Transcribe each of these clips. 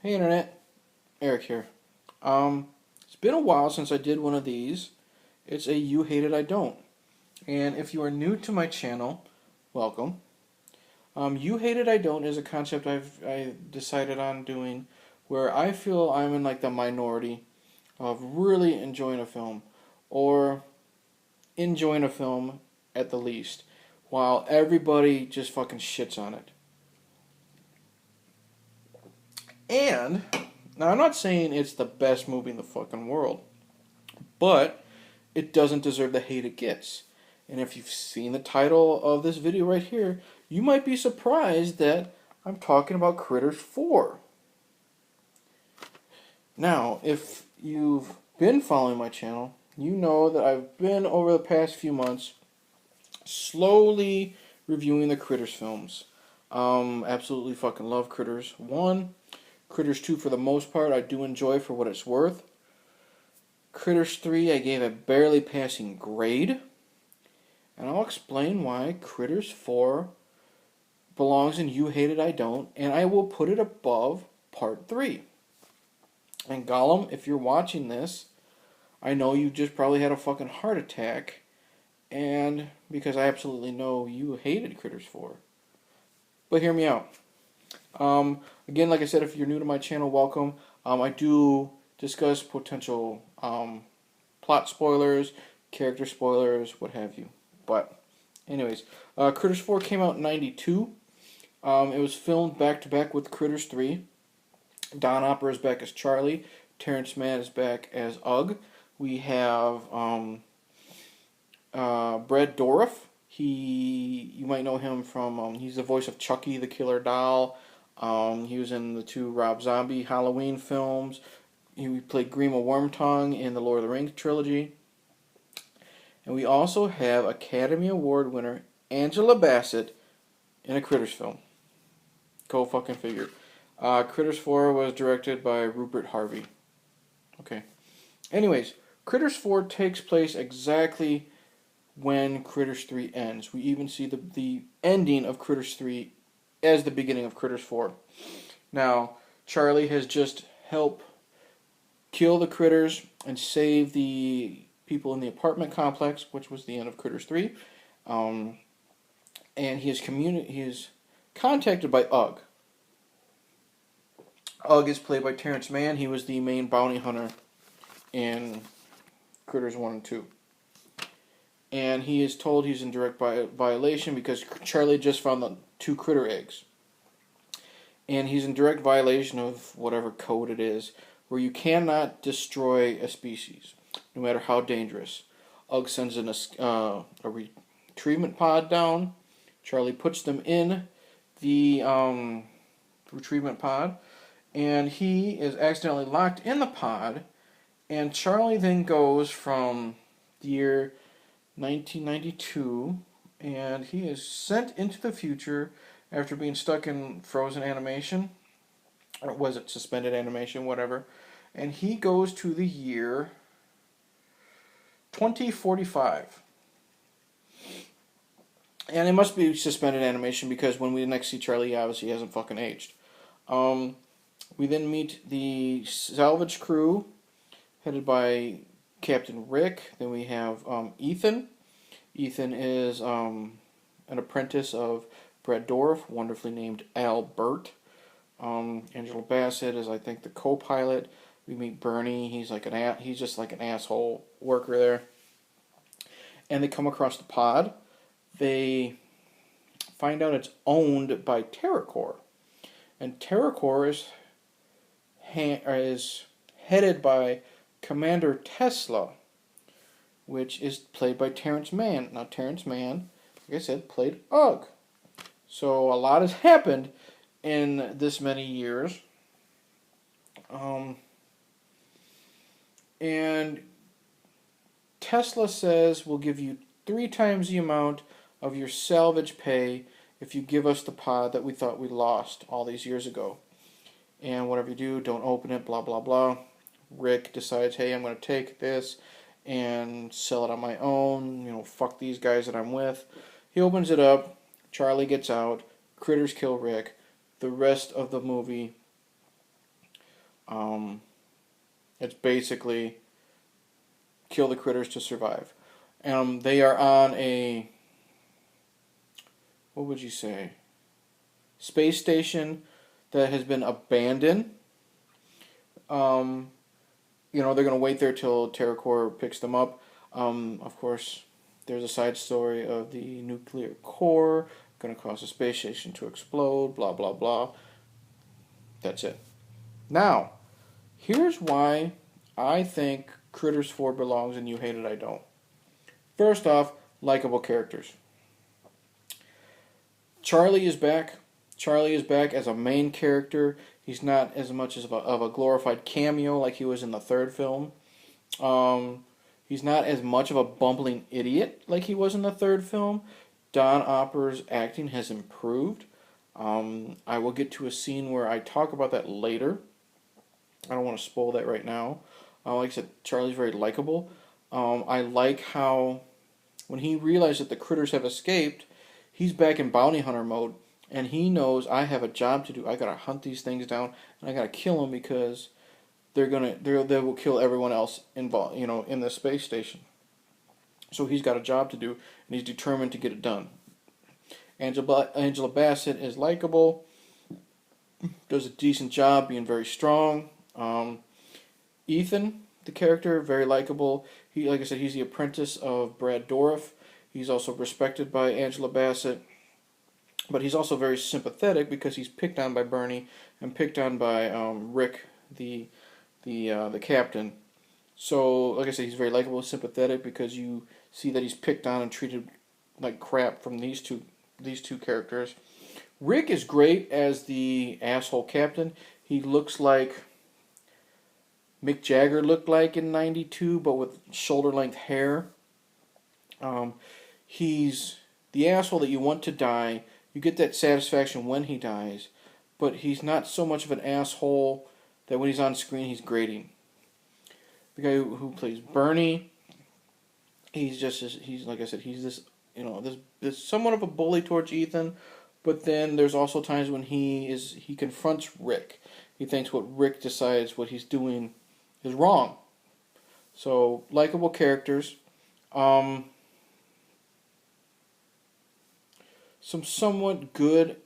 Hey Internet, Eric here. It's been a while since I did one of these. It's a You Hate It, I Don't. And if you are new to my channel, welcome. You Hate It, I Don't is a concept I decided on doing where I feel I'm in like the minority of really enjoying a film or enjoying a film at the least while everybody just fucking shits on it. And now I'm not saying it's the best movie in the fucking world, but it doesn't deserve the hate it gets. And if you've seen the title of this video right here, you might be surprised that I'm talking about Critters 4. Now, if you've been following my channel, you know that I've been over the past few months slowly reviewing the Critters films. Absolutely fucking love Critters 1. Critters 2, for the most part, I do enjoy for what it's worth. Critters 3, I gave a barely passing grade. And I'll explain why Critters 4 belongs in You Hate It, I Don't. And I will put it above Part 3. And Gollum, if you're watching this, I know you just probably had a fucking heart attack. And because I absolutely know you hated Critters 4. But hear me out. Again, like I said, if you're new to my channel, welcome. I do discuss potential plot spoilers, character spoilers, what have you. But, anyways, Critters 4 came out in '92. It was filmed back-to-back with Critters 3. Don Opper is back as Charlie. Terrence Mann is back as Ugg. We have Brad Dourif. You might know him from, he's the voice of Chucky the Killer Doll. He was in the 2 Rob Zombie Halloween films. He played Grima Wormtongue in the Lord of the Rings trilogy. And we also have Academy Award winner Angela Bassett in a Critters film. Go fucking figure. Critters 4 was directed by Rupert Harvey. Okay. Anyways, Critters 4 takes place exactly when Critters 3 ends. We even see the ending of Critters 3 as the beginning of Critters 4. Now, Charlie has just helped kill the critters and save the people in the apartment complex, which was the end of Critters 3. And he is contacted by Ugg. Ugg is played by Terrence Mann. He was the main bounty hunter in Critters 1 and 2. And he is told he's in direct violation because Charlie just found the 2 critter eggs. And he's in direct violation of whatever code it is, where you cannot destroy a species, no matter how dangerous. Ugg sends in a retrievement pod down. Charlie puts them in the retrievement pod, and he is accidentally locked in the pod. And Charlie then goes from the year 1992, and he is sent into the future after being stuck in frozen animation, or was it suspended animation, whatever, and he goes to the year 2045. And it must be suspended animation because when we next see Charlie, obviously he hasn't fucking aged. We then meet the salvage crew, headed by Captain Rick. Then we have Ethan. Ethan is an apprentice of Brad Dourif, wonderfully named Albert. Angela Bassett is, I think, the co-pilot. We meet Bernie. He's just like an asshole worker there. And they come across the pod. They find out it's owned by Terracorps. And Terracorps is headed by Commander Tesla, which is played by Terrence Mann. Now, Terrence Mann, like I said, played Ugg. So, a lot has happened in this many years. And Tesla says we'll give you 3 times the amount of your salvage pay if you give us the pod that we thought we lost all these years ago. And whatever you do, don't open it, blah, blah, blah. Rick decides, hey, I'm going to take this and sell it on my own. Fuck these guys that I'm with. He opens it up. Charlie gets out. Critters kill Rick. The rest of the movie It's basically kill the critters to survive. They are on a, what would you say, space station that has been abandoned. They're going to wait there till Terracorps picks them up. Of course, there's a side story of the nuclear core going to cause the space station to explode, blah, blah, blah. That's it. Now, here's why I think Critters 4 belongs and You Hate It, I Don't. First off, likable characters. Charlie is back. Charlie is back as a main character. He's not as much of a glorified cameo like he was in the third film. He's not as much of a bumbling idiot like he was in the third film. Don Opper's acting has improved. I will get to a scene where I talk about that later. I don't want to spoil that right now. Like I said, Charlie's very likable. I like how when he realized that the critters have escaped, he's back in bounty hunter mode, and he knows I have a job to do. I gotta hunt these things down, and I gotta kill them because they will kill everyone else involved, in the space station. So he's got a job to do, and he's determined to get it done. Angela Bassett is likable, does a decent job being very strong. Ethan, the character, very likable. Like I said, he's the apprentice of Brad Dourif. He's also respected by Angela Bassett, but he's also very sympathetic because he's picked on by Bernie and picked on by Rick, the captain. So, like I said, he's very likable, sympathetic because you see that he's picked on and treated like crap from these two characters. Rick is great as the asshole captain. He looks like Mick Jagger looked like in '92, but with shoulder-length hair. He's the asshole that you want to die. You get that satisfaction when he dies, but he's not so much of an asshole that when he's on screen he's grating. The guy who plays Bernie, he's like I said, he's this somewhat of a bully towards Ethan, but then there's also times when he confronts Rick. He thinks what Rick decides what he's doing is wrong. So likable characters. Some somewhat good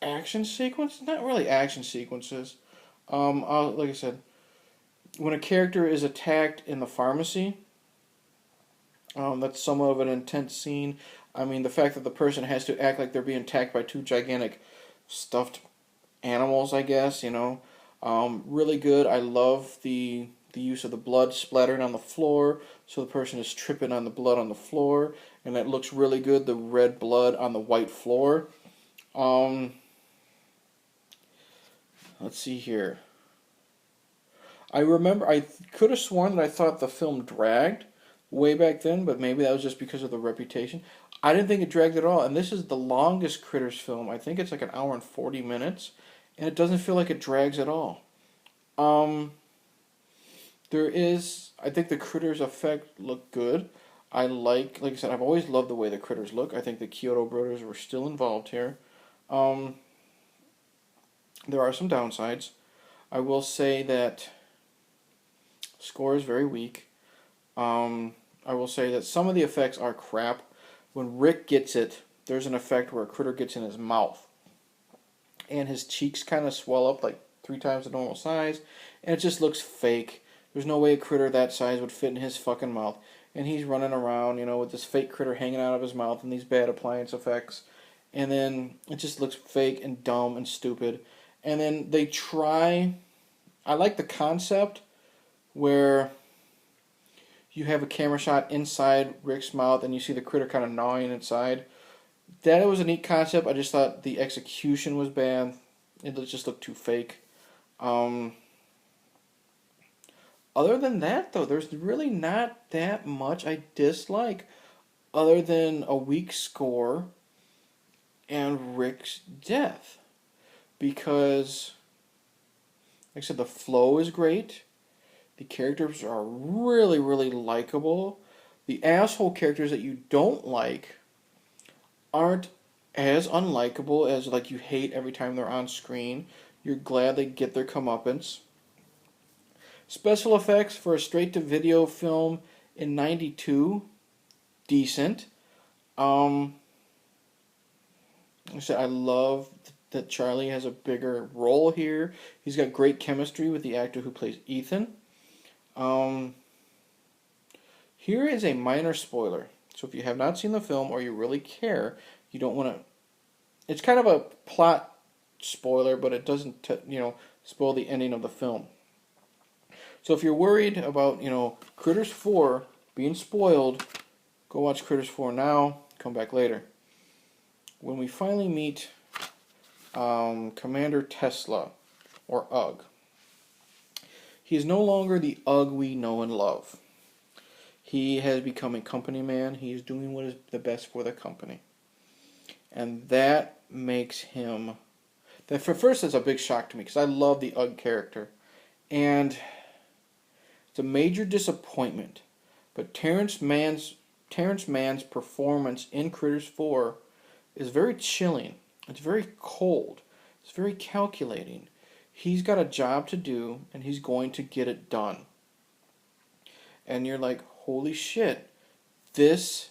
action sequences. Not really action sequences. Like I said, when a character is attacked in the pharmacy, that's somewhat of an intense scene. I mean, the fact that the person has to act like they're being attacked by two gigantic stuffed animals, I guess, really good. I love the use of the blood splattering on the floor, so the person is tripping on the blood on the floor, and that looks really good, the red blood on the white floor. Let's see here. I remember, I could have sworn that I thought the film dragged way back then, but maybe that was just because of the reputation. I didn't think it dragged at all, and this is the longest Critters film. I think it's like 1 hour and 40 minutes, and it doesn't feel like it drags at all. I think the Critters effect look good. Like I said, I've always loved the way the Critters look. I think the Kyoto brothers were still involved here. There are some downsides. I will say that score is very weak. I will say that some of the effects are crap. When Rick gets it, there's an effect where a critter gets in his mouth, and his cheeks kind of swell up like 3 times the normal size, and it just looks fake. There's no way a critter that size would fit in his fucking mouth. And he's running around, with this fake critter hanging out of his mouth and these bad appliance effects. And then it just looks fake and dumb and stupid. And then they try... I like the concept where you have a camera shot inside Rick's mouth and you see the critter kind of gnawing inside. That was a neat concept. I just thought the execution was bad. It just looked too fake. Other than that, though, there's really not that much I dislike other than a weak score and Rick's death. Because, like I said, the flow is great. The characters are really, really likable. The asshole characters that you don't like aren't as unlikable as like you hate every time they're on screen. You're glad they get their comeuppance. Special effects for a straight-to-video film in '92, decent. Like I said, I love that Charlie has a bigger role here. He's got great chemistry with the actor who plays Ethan. Here is a minor spoiler. So if you have not seen the film or you really care, you don't want to... It's kind of a plot spoiler, but it doesn't, spoil the ending of the film. So if you're worried about, Critters 4 being spoiled, go watch Critters 4 now, come back later. When we finally meet Commander Tesla, or Ugg, he is no longer the Ugg we know and love. He has become a company man. He is doing what is the best for the company. And that makes him... That for first is a big shock to me, because I love the Ugg character. And it's a major disappointment. But Terrence Mann's performance in Critters 4 is very chilling. It's very cold. It's very calculating. He's got a job to do, and he's going to get it done. And you're like, holy shit, this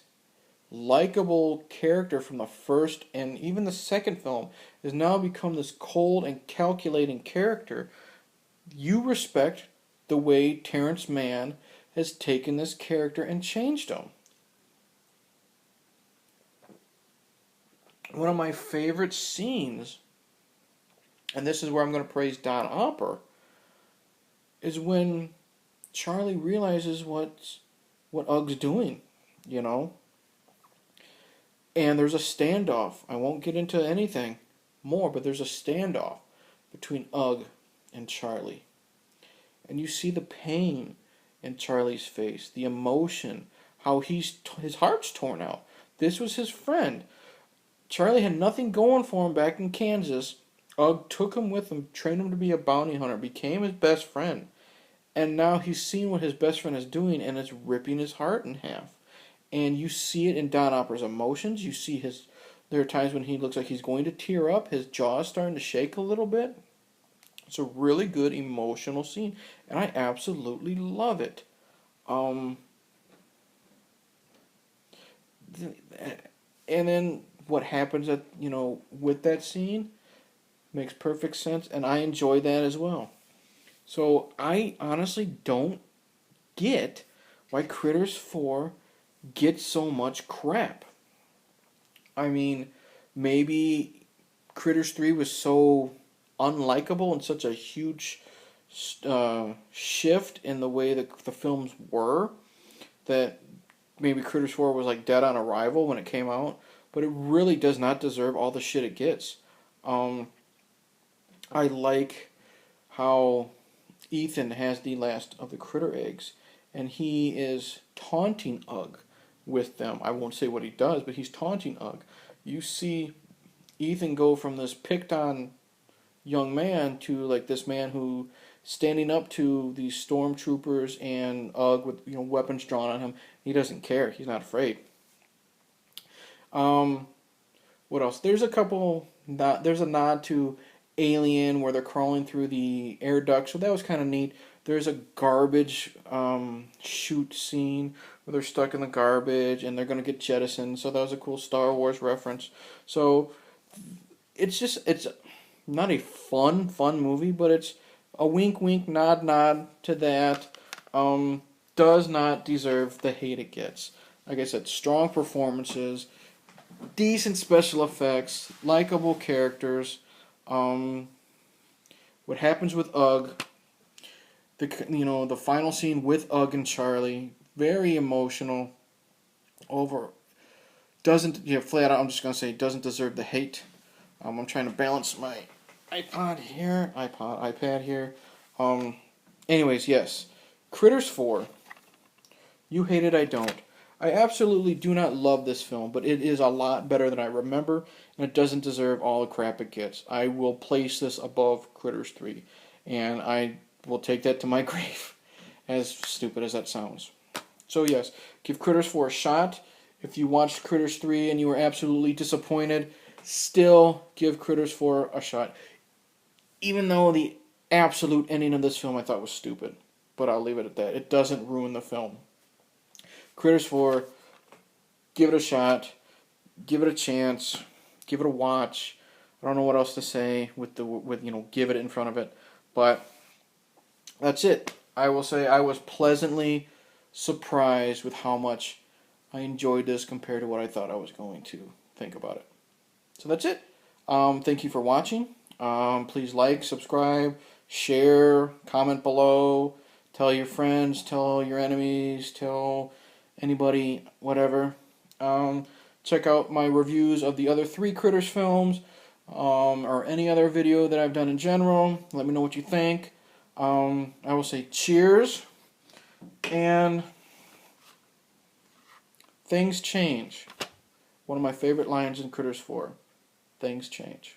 likable character from the first and even the second film has now become this cold and calculating character. You respect the way Terrence Mann has taken this character and changed him. One of my favorite scenes, and this is where I'm going to praise Don Opper, is when Charlie realizes what Ugg's doing, And there's a standoff. I won't get into anything more, but there's a standoff between Ugg and Charlie. And you see the pain in Charlie's face, the emotion, how his heart's torn out. This was his friend. Charlie had nothing going for him back in Kansas. Ugg took him with him, trained him to be a bounty hunter, became his best friend. And now he's seen what his best friend is doing, and it's ripping his heart in half. And you see it in Don Opper's emotions. You see there are times when he looks like he's going to tear up. His jaw is starting to shake a little bit. It's a really good emotional scene, and I absolutely love it. And then what happens with that scene makes perfect sense, and I enjoy that as well. So I honestly don't get why Critters 4 gets so much crap. I mean, maybe Critters 3 was so unlikable and such a huge shift in the way that the films were that maybe Critters 4 was like dead on arrival when it came out, but it really does not deserve all the shit it gets. I like how Ethan has the last of the critter eggs, and he is taunting Ugg with them. I won't say what he does, but he's taunting Ugg. You see Ethan go from this picked-on young man to like this man who standing up to these stormtroopers and Ugg with weapons drawn on him. He doesn't care. He's not afraid. What else? There's a nod to Alien where they're crawling through the air duct, so that was kind of neat. There's a garbage chute scene where they're stuck in the garbage and they're going to get jettisoned, so that was a cool Star Wars reference. So it's not a fun movie, but it's a wink nod to that. Does not deserve the hate it gets. Like I said, strong performances, decent special effects, likable characters. What happens with Ugg, the final scene with Ugg and Charlie, very emotional. Flat out, I'm just gonna say, doesn't deserve the hate. I'm trying to balance my iPad here. Anyways, yes, Critters 4. You hate it, I don't. I absolutely do not love this film, but it is a lot better than I remember, and it doesn't deserve all the crap it gets. I will place this above Critters 3, and I will take that to my grave, as stupid as that sounds. So yes, give Critters 4 a shot. If you watched Critters 3 and you were absolutely disappointed, still give Critters 4 a shot. even though the absolute ending of this film I thought was stupid. But I'll leave it at that. It doesn't ruin the film. Critters 4, give it a shot. Give it a chance. Give it a watch. I don't know what else to say with give it in front of it. But that's it. I will say I was pleasantly surprised with how much I enjoyed this compared to what I thought I was going to think about it. So that's it. Thank you for watching. Please like, subscribe, share, comment below, tell your friends, tell your enemies, tell anybody, whatever. Check out my reviews of the other 3 Critters films, or any other video that I've done in general. Let me know what you think. I will say cheers, and things change. One of my favorite lines in Critters 4. Things change.